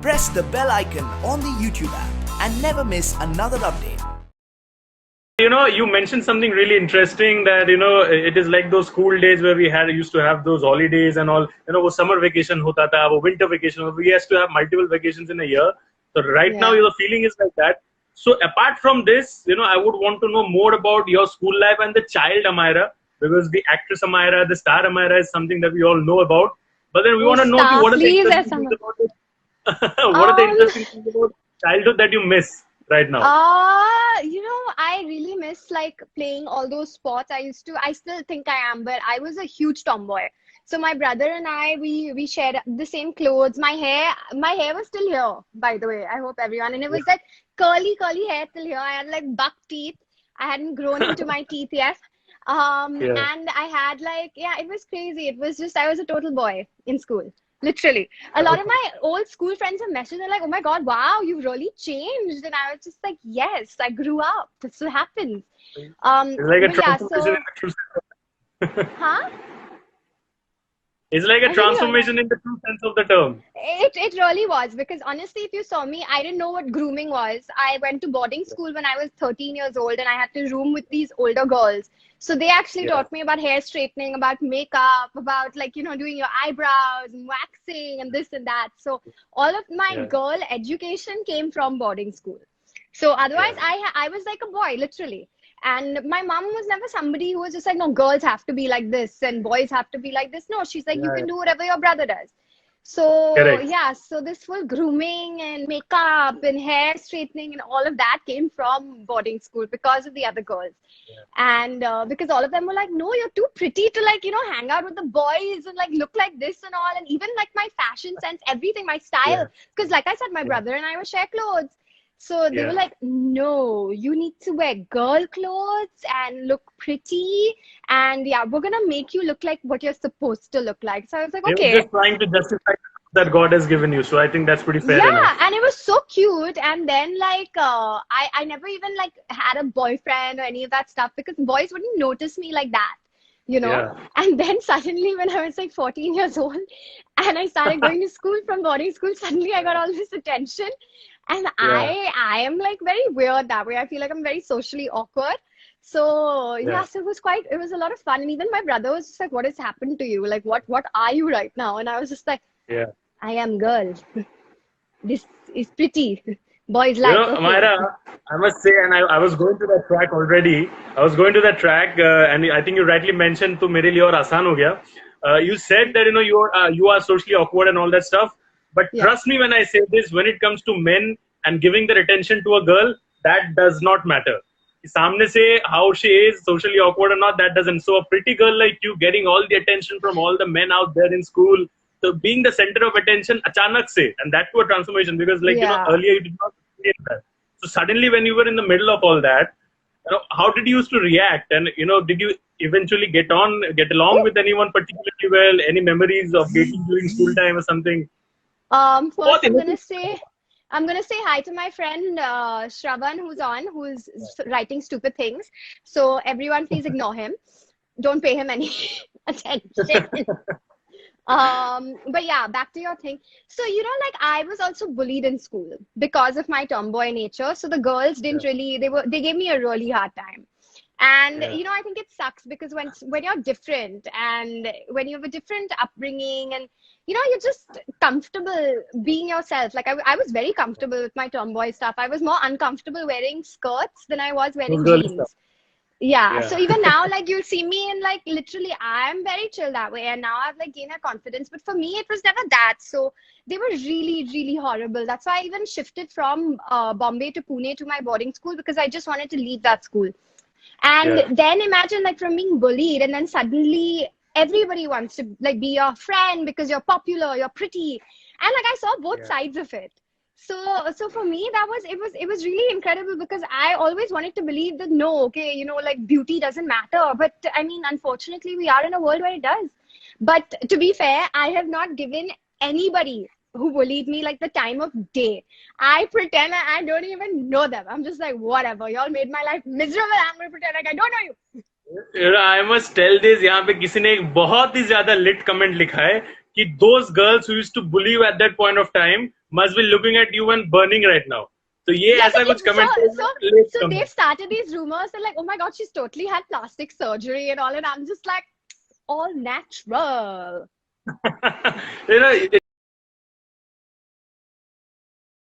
Press the bell icon on the YouTube app and never miss another update. You mentioned something really interesting that, it is like those school days where we used to have those holidays and all, wo summer vacation hota tha, wo winter vacation, we used to have multiple vacations in a year. So right now, the feeling is like that. So apart from this, I would want to know more about your school life and the child Amyra, because the actress Amyra, the star Amyra is something that we all know about. But then we want to know what are the interesting things about it. What are the interesting things about childhood that you miss right now? I really miss like playing all those sports. I still think I am, but I was a huge tomboy. So my brother and I, we shared the same clothes. My hair was still here, by the way. I hope everyone, and it was like curly hair till here. I had like buck teeth. I hadn't grown into my teeth yet. And I had like, it was crazy. It was just, I was a total boy in school. Literally. A lot of my old school friends have messaged, they're like, oh my God, wow, you've really changed. And I was just like, yes, I grew up. This what happens. It's like a transformation in the true sense. Huh? It's like a transformation in the true sense of the term. It really was, because honestly, if you saw me, I didn't know what grooming was. I went to boarding school when I was 13 years old, and I had to room with these older girls. So they actually taught me about hair straightening, about makeup, about like, doing your eyebrows and waxing and this and that. So all of my girl education came from boarding school. So otherwise I was like a boy, literally. And my mom was never somebody who was just like, no, girls have to be like this and boys have to be like this. No, she's like, you can do whatever your brother does. So so this full grooming and makeup and hair straightening and all of that came from boarding school because of the other girls. And because all of them were like, no, you're too pretty to like, hang out with the boys and like look like this and all. And even like my fashion sense, everything, my style. Because like I said, my brother and I would share clothes. So they were like, no, you need to wear girl clothes and look pretty. And we're going to make you look like what you're supposed to look like. So I was like, okay. You're just trying to justify that God has given you. So I think that's pretty fair enough. Yeah, and it was so cute. And then like, I never even like had a boyfriend or any of that stuff, because boys wouldn't notice me like that. And then suddenly when I was like 14 years old and I started going to school from boarding school, suddenly I got all this attention. And I am like very weird that way. I feel like I'm very socially awkward. So so it was a lot of fun. And even my brother was just like, what has happened to you? Like, what are you right now? And I was just like, I am girl. This is pretty. Boys like Amyra, I must say, and I was going to that track already. I was going to that track, and I think you rightly mentioned to mere liye aur aasan ho gaya. You said that you are socially awkward and all that stuff. But trust me when I say this, when it comes to men and giving their attention to a girl, that does not matter. Samne se how she is socially awkward or not, that doesn't. So a pretty girl like you getting all the attention from all the men out there in school, so being the center of attention, achanak se, and that to a transformation, because like earlier you did not experience that. So suddenly when you were in the middle of all that, how did you used to react? And did you eventually get along with anyone particularly well? Any memories of dating during school time or something? First, I'm gonna say hi to my friend Shravan, who's writing stupid things. So everyone, please ignore him. Don't pay him any attention. But yeah, back to your thing. So like I was also bullied in school because of my tomboy nature. So the girls didn't really. They gave me a really hard time. And, I think it sucks because when you're different and when you have a different upbringing and, you're just comfortable being yourself. Like I was very comfortable with my tomboy stuff. I was more uncomfortable wearing skirts than I was wearing jeans. So even now, like you'll see me and like literally I'm very chill that way. And now I've like gained that confidence. But for me, it was never that. So they were really, really horrible. That's why I even shifted from Bombay to Pune to my boarding school, because I just wanted to leave that school. And then imagine like from being bullied and then suddenly everybody wants to like be your friend because you're popular, you're pretty. And like I saw both sides of it. So for me, it was really incredible, because I always wanted to believe that like beauty doesn't matter. But I mean, unfortunately, we are in a world where it does. But to be fair, I have not given anybody who bullied me like the time of day. I pretend I don't even know them. I'm just like, whatever, y'all made my life miserable. I'm going to pretend like I don't know you. I must tell this, यहाँ पे किसी ने एक बहुत ही ज़्यादा lit comment लिखा है कि those girls who used to bully you at that point of time must be looking at you and burning right now. So ये Yeah, ऐसा कुछ comment so they've started these rumors. They're like, oh my God, she's totally had plastic surgery and all. And I'm just like, all natural. you know,